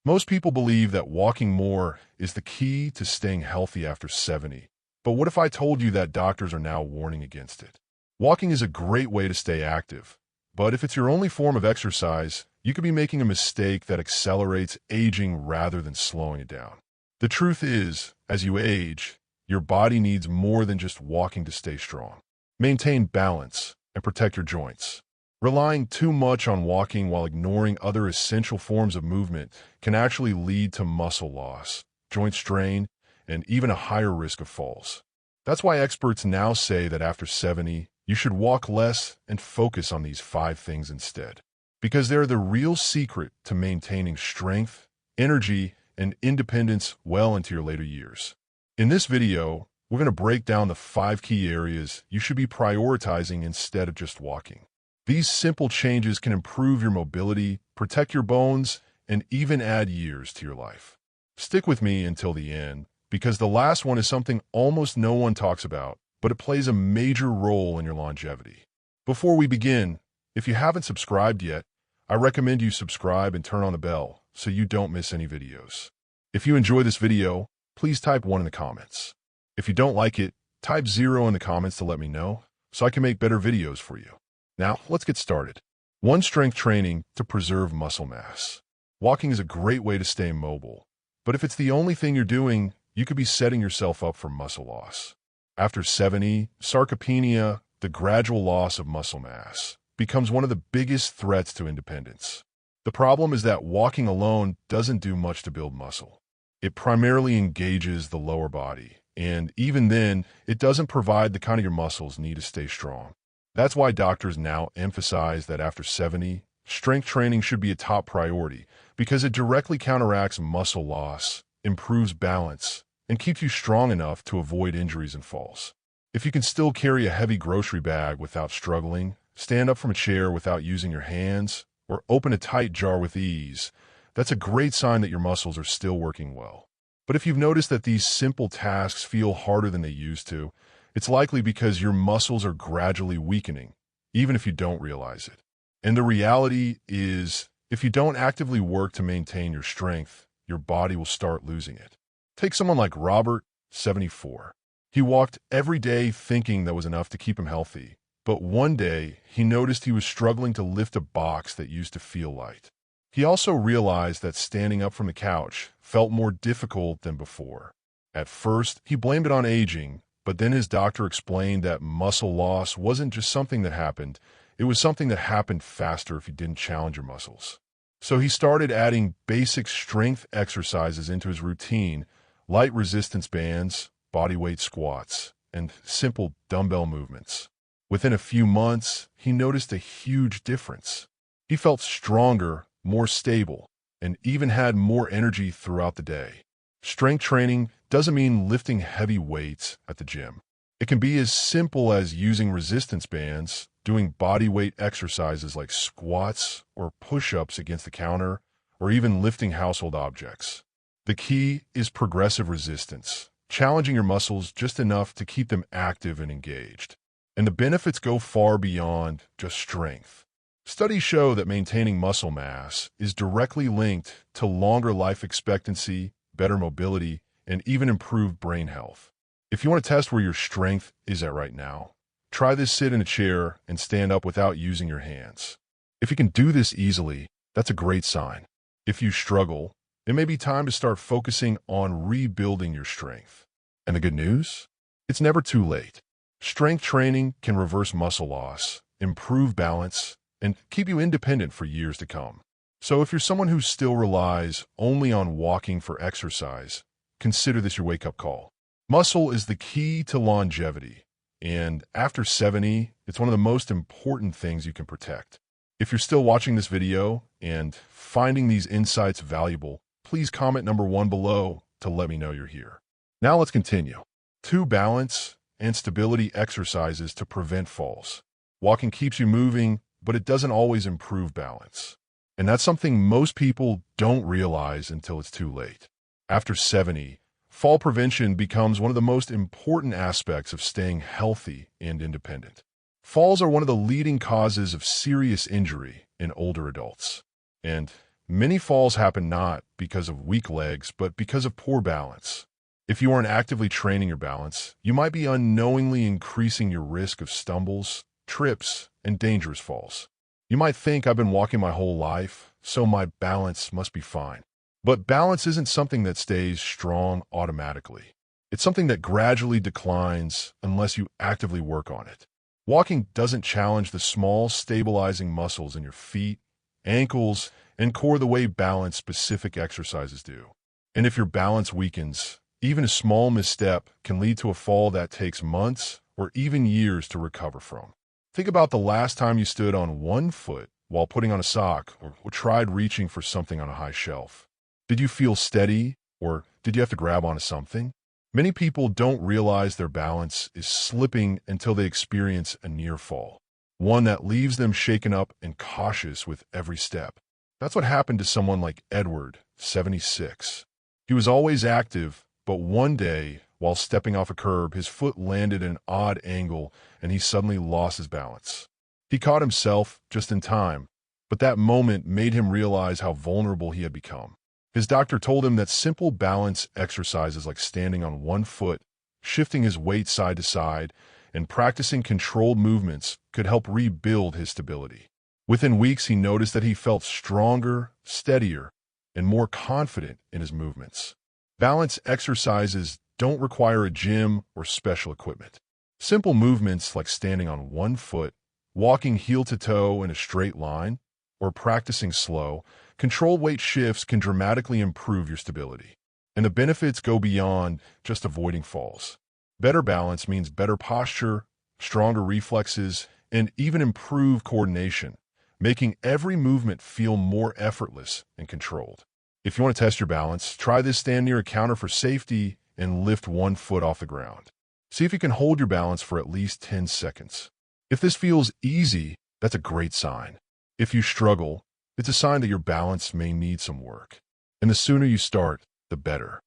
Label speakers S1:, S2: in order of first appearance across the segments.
S1: Most people believe that walking more is the key to staying healthy after 70. But what if I told you that doctors are now warning against it? Walking is a great way to stay active, but if it's your only form of exercise, you could be making a mistake that accelerates aging rather than slowing it down. The truth is, as you age, your body needs more than just walking to stay strong. Maintain balance and protect your joints. Relying too much on walking while ignoring other essential forms of movement can actually lead to muscle loss, joint strain, and even a higher risk of falls. That's why experts now say that after 70, you should walk less and focus on these 5 things instead, because they're the real secret to maintaining strength, energy, and independence well into your later years. In this video, we're going to break down the 5 key areas you should be prioritizing instead of just walking. These simple changes can improve your mobility, protect your bones, and even add years to your life. Stick with me until the end, because the last one is something almost no one talks about, but it plays a major role in your longevity. Before we begin, if you haven't subscribed yet, I recommend you subscribe and turn on the bell so you don't miss any videos. If you enjoy this video, please type 1 in the comments. If you don't like it, type 0 in the comments to let me know so I can make better videos for you. Now, let's get started. 1. Strength training to preserve muscle mass. Walking is a great way to stay mobile, but if it's the only thing you're doing, you could be setting yourself up for muscle loss. After 70, sarcopenia, the gradual loss of muscle mass, becomes one of the biggest threats to independence. The problem is that walking alone doesn't do much to build muscle. It primarily engages the lower body, and even then, it doesn't provide the kind of your muscles need to stay strong. That's why doctors now emphasize that after 70, strength training should be a top priority because it directly counteracts muscle loss, improves balance, and keeps you strong enough to avoid injuries and falls. If you can still carry a heavy grocery bag without struggling, stand up from a chair without using your hands, or open a tight jar with ease, that's a great sign that your muscles are still working well. But if you've noticed that these simple tasks feel harder than they used to, it's likely because your muscles are gradually weakening, even if you don't realize it. And the reality is, if you don't actively work to maintain your strength, your body will start losing it. Take someone like Robert, 74. He walked every day thinking that was enough to keep him healthy, but one day he noticed he was struggling to lift a box that used to feel light. He also realized that standing up from the couch felt more difficult than before. At first, he blamed it on aging, but then his doctor explained that muscle loss wasn't just something that happened, it was something that happened faster if you didn't challenge your muscles. So he started adding basic strength exercises into his routine, light resistance bands, bodyweight squats, and simple dumbbell movements. Within a few months, he noticed a huge difference. He felt stronger, more stable, and even had more energy throughout the day. Strength training doesn't mean lifting heavy weights at the gym. It can be as simple as using resistance bands, doing body weight exercises like squats or push-ups against the counter, or even lifting household objects. The key is progressive resistance, challenging your muscles just enough to keep them active and engaged. And the benefits go far beyond just strength. Studies show that maintaining muscle mass is directly linked to longer life expectancy, better mobility, and even improved brain health. If you want to test where your strength is at right now, try this: sit in a chair and stand up without using your hands. If you can do this easily, that's a great sign. If you struggle, it may be time to start focusing on rebuilding your strength. And the good news? It's never too late. Strength training can reverse muscle loss, improve balance, and keep you independent for years to come. So if you're someone who still relies only on walking for exercise, consider this your wake-up call. Muscle is the key to longevity, and after 70, it's one of the most important things you can protect. If you're still watching this video and finding these insights valuable, please comment number 1 below to let me know you're here. Now let's continue. 2. Balance and stability exercises to prevent falls. Walking keeps you moving, but it doesn't always improve balance. And that's something most people don't realize until it's too late. After 70, fall prevention becomes one of the most important aspects of staying healthy and independent. Falls are one of the leading causes of serious injury in older adults. And Many falls happen not because of weak legs, but because of poor balance. If you aren't actively training your balance, you might be unknowingly increasing your risk of stumbles, trips, and dangerous falls. You might think I've been walking my whole life, so my balance must be fine. But balance isn't something that stays strong automatically. It's something that gradually declines unless you actively work on it. Walking doesn't challenge the small, stabilizing muscles in your feet, ankles, and core the way balance-specific exercises do. And if your balance weakens, even a small misstep can lead to a fall that takes months or even years to recover from. Think about the last time you stood on one foot while putting on a sock or tried reaching for something on a high shelf. Did you feel steady, or did you have to grab onto something? Many people don't realize their balance is slipping until they experience a near fall, one that leaves them shaken up and cautious with every step. That's what happened to someone like Edward, 76. He was always active, but one day, while stepping off a curb, his foot landed at an odd angle and he suddenly lost his balance. He caught himself just in time, but that moment made him realize how vulnerable he had become. His doctor told him that simple balance exercises like standing on one foot, shifting his weight side to side, and practicing controlled movements could help rebuild his stability. Within weeks, he noticed that he felt stronger, steadier, and more confident in his movements. Balance exercises don't require a gym or special equipment. Simple movements like standing on one foot, walking heel to toe in a straight line, or practicing slow, controlled weight shifts can dramatically improve your stability. And the benefits go beyond just avoiding falls. Better balance means better posture, stronger reflexes, and even improved coordination, making every movement feel more effortless and controlled. If you want to test your balance, try this: stand near a counter for safety and lift one foot off the ground. See if you can hold your balance for at least 10 seconds. If this feels easy, that's a great sign. If you struggle, it's a sign that your balance may need some work. And the sooner you start, the better.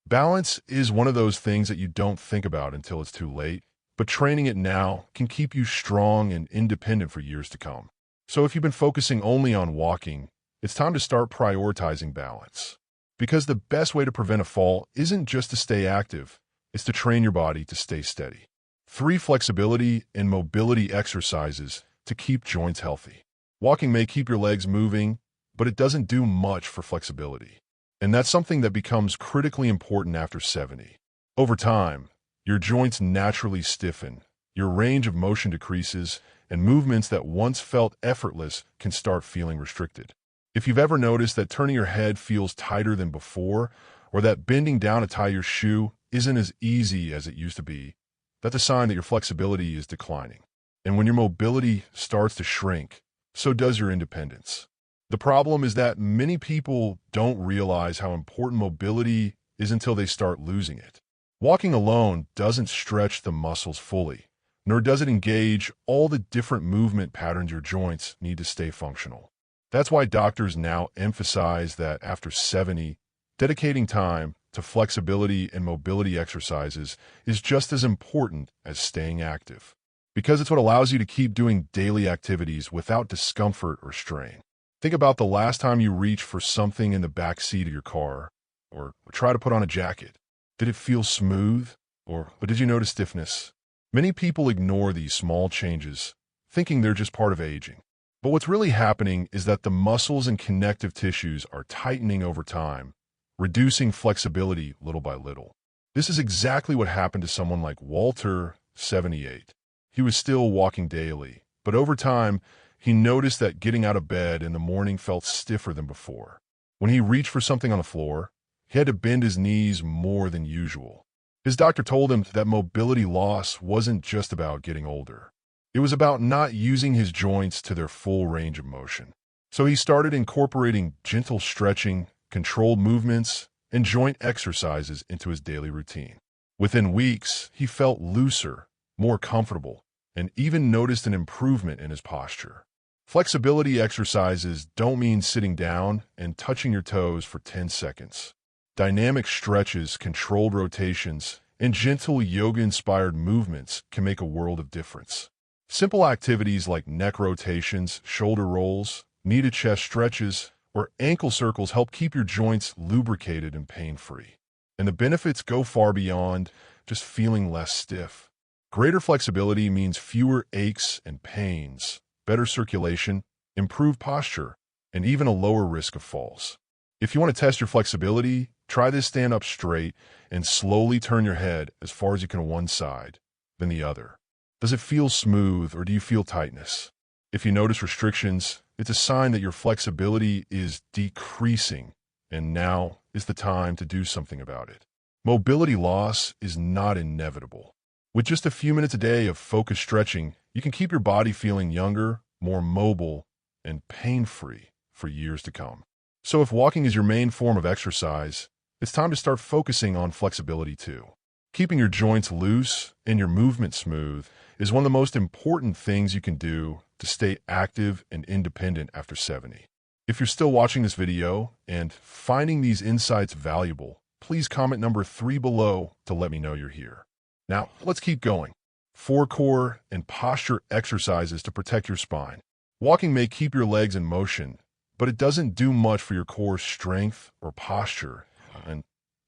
S1: Balance is one of those things that you don't think about until it's too late, but training it now can keep you strong and independent for years to come. So if you've been focusing only on walking, it's time to start prioritizing balance. Because the best way to prevent a fall isn't just to stay active, it's to train your body to stay steady. 3 flexibility and mobility exercises to keep joints healthy. Walking may keep your legs moving, but it doesn't do much for flexibility. And that's something that becomes critically important after 70. Over time, your joints naturally stiffen, your range of motion decreases, and movements that once felt effortless can start feeling restricted. If you've ever noticed that turning your head feels tighter than before, or that bending down to tie your shoe isn't as easy as it used to be, that's a sign that your flexibility is declining. And when your mobility starts to shrink, so does your independence. The problem is that many people don't realize how important mobility is until they start losing it. Walking alone doesn't stretch the muscles fully, nor does it engage all the different movement patterns your joints need to stay functional. That's why doctors now emphasize that after 70, dedicating time to flexibility and mobility exercises is just as important as staying active, because it's what allows you to keep doing daily activities without discomfort or strain. Think about the last time you reached for something in the back seat of your car, or try to put on a jacket. Did it feel smooth, or did you notice stiffness? Many people ignore these small changes, thinking they're just part of aging. But what's really happening is that the muscles and connective tissues are tightening over time, reducing flexibility little by little. This is exactly what happened to someone like Walter, 78. He was still walking daily, but over time, he noticed that getting out of bed in the morning felt stiffer than before. When he reached for something on the floor, he had to bend his knees more than usual. His doctor told him that mobility loss wasn't just about getting older. It was about not using his joints to their full range of motion. So he started incorporating gentle stretching, controlled movements, and joint exercises into his daily routine. Within weeks, he felt looser, more comfortable, and even noticed an improvement in his posture. Flexibility exercises don't mean sitting down and touching your toes for 10 seconds. Dynamic stretches, controlled rotations, and gentle yoga-inspired movements can make a world of difference. Simple activities like neck rotations, shoulder rolls, knee-to-chest stretches, or ankle circles help keep your joints lubricated and pain-free. And the benefits go far beyond just feeling less stiff. Greater flexibility means fewer aches and pains, better circulation, improved posture, and even a lower risk of falls. If you want to test your flexibility, try this: stand up straight and slowly turn your head as far as you can on one side, then the other. Does it feel smooth, or do you feel tightness? If you notice restrictions, it's a sign that your flexibility is decreasing, and now is the time to do something about it. Mobility loss is not inevitable. With just a few minutes a day of focused stretching, you can keep your body feeling younger, more mobile, and pain-free for years to come. So if walking is your main form of exercise, it's time to start focusing on flexibility too. Keeping your joints loose and your movement smooth is one of the most important things you can do to stay active and independent after 70. If you're still watching this video and finding these insights valuable, please comment number 3 below to let me know you're here. Now, let's keep going. 4 core and posture exercises to protect your spine. Walking may keep your legs in motion, but it doesn't do much for your core strength or posture. And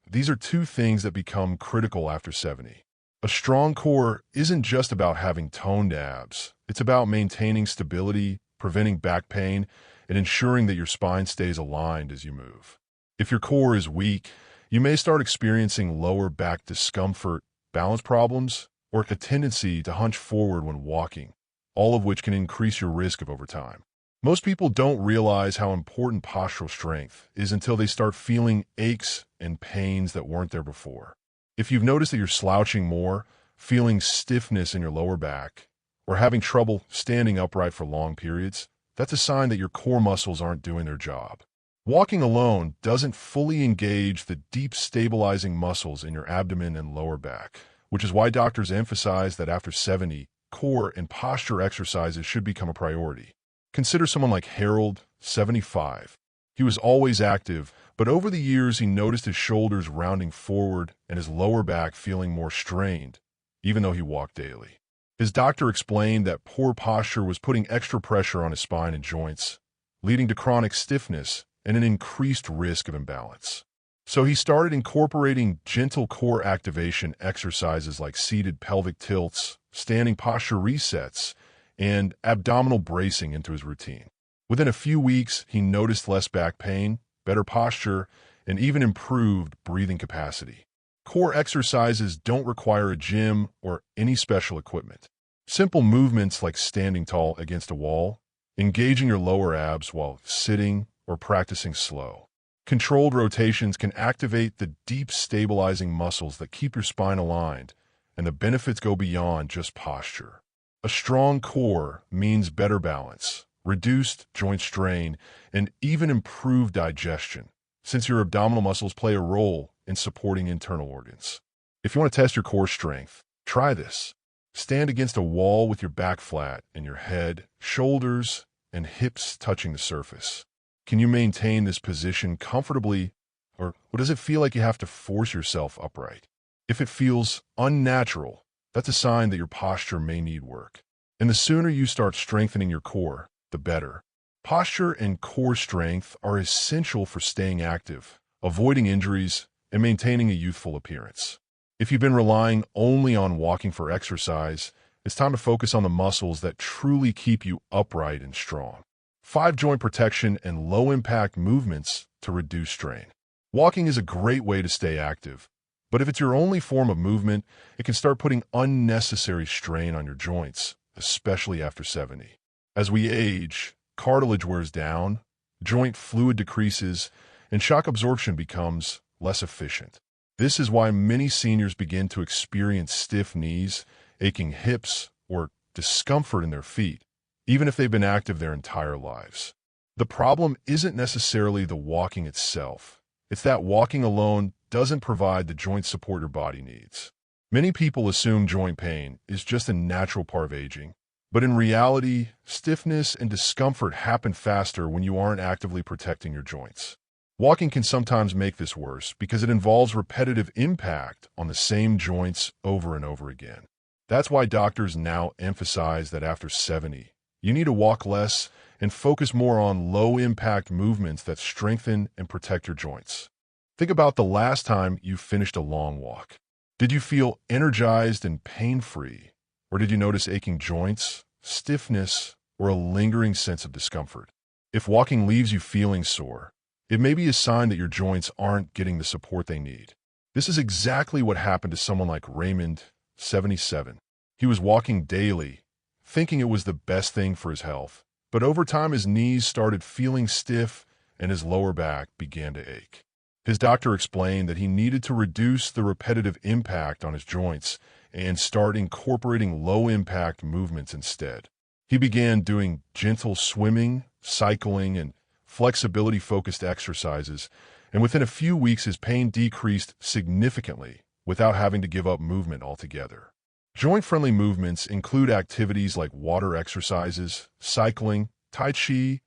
S1: these are 2 things that become critical after 70. A strong core isn't just about having toned abs. It's about maintaining stability, preventing back pain, and ensuring that your spine stays aligned as you move. If your core is weak, you may start experiencing lower back discomfort, balance problems, or a tendency to hunch forward when walking, all of which can increase your risk of overtime. Most people don't realize how important postural strength is until they start feeling aches and pains that weren't there before. If you've noticed that you're slouching more, feeling stiffness in your lower back, or having trouble standing upright for long periods, that's a sign that your core muscles aren't doing their job. Walking alone doesn't fully engage the deep stabilizing muscles in your abdomen and lower back, which is why doctors emphasize that after 70, core and posture exercises should become a priority. Consider someone like Harold, 75. He was always active, but over the years he noticed his shoulders rounding forward and his lower back feeling more strained, even though he walked daily. His doctor explained that poor posture was putting extra pressure on his spine and joints, leading to chronic stiffness and an increased risk of imbalance. So he started incorporating gentle core activation exercises like seated pelvic tilts, standing posture resets, and abdominal bracing into his routine. Within a few weeks, he noticed less back pain, better posture, and even improved breathing capacity. Core exercises don't require a gym or any special equipment. Simple movements like standing tall against a wall, engaging your lower abs while sitting, or practicing slow. Controlled rotations can activate the deep stabilizing muscles that keep your spine aligned, and the benefits go beyond just posture. A strong core means better balance, reduced joint strain, and even improved digestion, since your abdominal muscles play a role in supporting internal organs. If you want to test your core strength, try this. Stand against a wall with your back flat and your head, shoulders, and hips touching the surface. Can you maintain this position comfortably, or does it feel like you have to force yourself upright? If it feels unnatural, that's a sign that your posture may need work. And the sooner you start strengthening your core, the better. Posture and core strength are essential for staying active, avoiding injuries, and maintaining a youthful appearance. If you've been relying only on walking for exercise, it's time to focus on the muscles that truly keep you upright and strong. 5 joint protection and low-impact movements to reduce strain. Walking is a great way to stay active, but if it's your only form of movement, it can start putting unnecessary strain on your joints, especially after 70. As we age, cartilage wears down, joint fluid decreases, and shock absorption becomes less efficient. This is why many seniors begin to experience stiff knees, aching hips, or discomfort in their feet, even if they've been active their entire lives. The problem isn't necessarily the walking itself. It's that walking alone doesn't provide the joint support your body needs. Many people assume joint pain is just a natural part of aging, but in reality, stiffness and discomfort happen faster when you aren't actively protecting your joints. Walking can sometimes make this worse because it involves repetitive impact on the same joints over and over again. That's why doctors now emphasize that after 70, you need to walk less and focus more on low-impact movements that strengthen and protect your joints. Think about the last time you finished a long walk. Did you feel energized and pain-free, or did you notice aching joints, stiffness, or a lingering sense of discomfort? If walking leaves you feeling sore, it may be a sign that your joints aren't getting the support they need. This is exactly what happened to someone like Raymond, 77. He was walking daily, thinking it was the best thing for his health, but over time his knees started feeling stiff and his lower back began to ache. His doctor explained that he needed to reduce the repetitive impact on his joints and start incorporating low-impact movements instead. He began doing gentle swimming, cycling, and flexibility-focused exercises, and within a few weeks his pain decreased significantly without having to give up movement altogether. Joint-friendly movements include activities like water exercises, cycling, tai chi,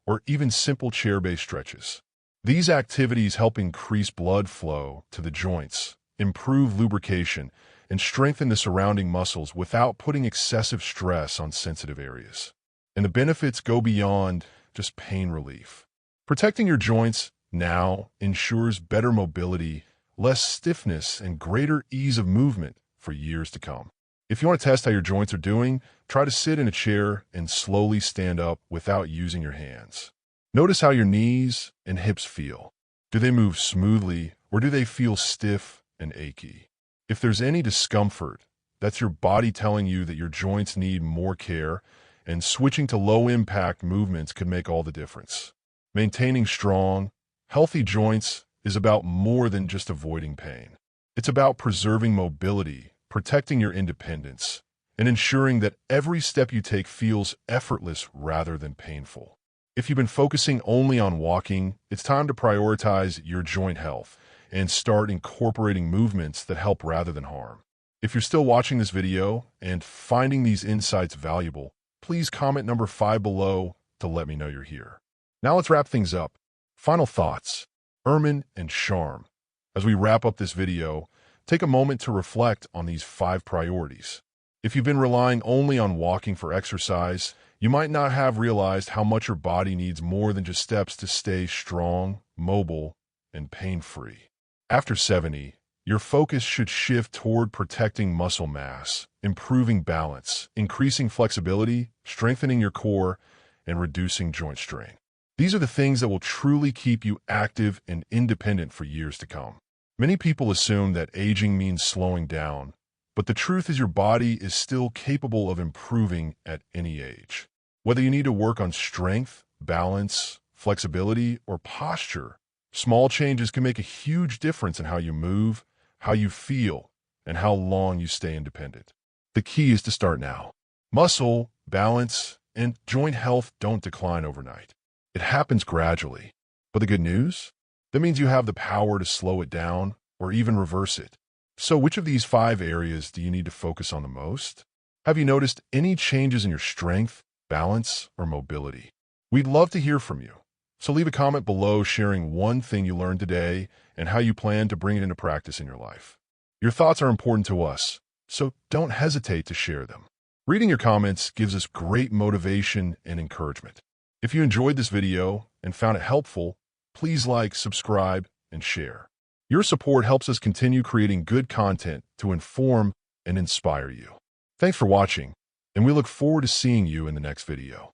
S1: or even simple chair-based stretches. These activities help increase blood flow to the joints, improve lubrication, and strengthen the surrounding muscles without putting excessive stress on sensitive areas. And the benefits go beyond just pain relief. Protecting your joints now ensures better mobility, less stiffness, and greater ease of movement for years to come. If you want to test how your joints are doing, try to sit in a chair and slowly stand up without using your hands. Notice how your knees and hips feel. Do they move smoothly, or do they feel stiff and achy? If there's any discomfort, that's your body telling you that your joints need more care, and switching to low-impact movements could make all the difference. Maintaining strong, healthy joints is about more than just avoiding pain. It's about preserving mobility, protecting your independence, and ensuring that every step you take feels effortless rather than painful. If you've been focusing only on walking, it's time to prioritize your joint health and start incorporating movements that help rather than harm. If you're still watching this video and finding these insights valuable, please comment number 5 below to let me know you're here. Now let's wrap things up. Final thoughts. Ermin and Sharm. As we wrap up this video, take a moment to reflect on these 5 priorities. If you've been relying only on walking for exercise, you might not have realized how much your body needs more than just steps to stay strong, mobile, and pain-free. After 70, your focus should shift toward protecting muscle mass, improving balance, increasing flexibility, strengthening your core, and reducing joint strain. These are the things that will truly keep you active and independent for years to come. Many people assume that aging means slowing down, but the truth is your body is still capable of improving at any age. Whether you need to work on strength, balance, flexibility, or posture, small changes can make a huge difference in how you move, how you feel, and how long you stay independent. The key is to start now. Muscle, balance, and joint health don't decline overnight. It happens gradually. But the good news? That means you have the power to slow it down or even reverse it. So which of these 5 areas do you need to focus on the most? Have you noticed any changes in your strength, balance, or mobility? We'd love to hear from you. So leave a comment below sharing one thing you learned today and how you plan to bring it into practice in your life. Your thoughts are important to us, so don't hesitate to share them. Reading your comments gives us great motivation and encouragement. If you enjoyed this video and found it helpful, please like, subscribe, and share. Your support helps us continue creating good content to inform and inspire you. Thanks for watching, and we look forward to seeing you in the next video.